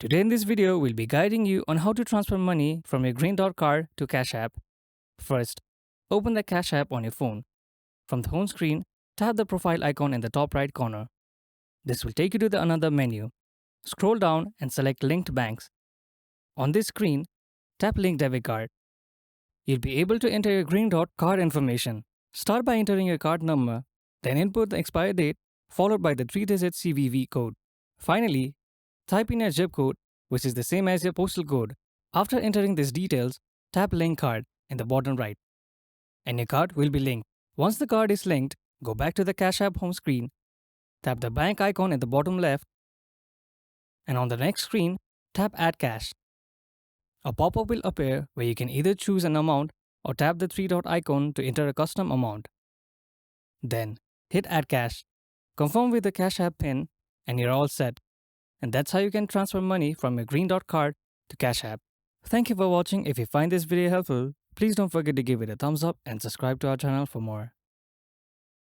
Today in this video, we'll be guiding you on how to transfer money from your Greendot card to Cash App. First, open the Cash App on your phone. From the home screen, tap the profile icon in the top right corner. This will take you to another menu. Scroll down and select Linked Banks. On this screen, tap Link Debit Card. You'll be able to enter your Greendot card information. Start by entering your card number, then input the expiry date, followed by the 3-digit CVV code. Finally, type in your zip code, which is the same as your postal code. After entering these details, tap Link Card in the bottom right, and your card will be linked. Once the card is linked, go back to the Cash App home screen, tap the bank icon in the bottom left, and on the next screen, tap Add Cash. A pop-up will appear where you can either choose an amount or tap the three-dot icon to enter a custom amount. Then, hit Add Cash. Confirm with the Cash App PIN, and you're all set. And that's how you can transfer money from your Greendot card to Cash App. Thank you for watching. If you find this video helpful, please don't forget to give it a thumbs up and subscribe to our channel for more.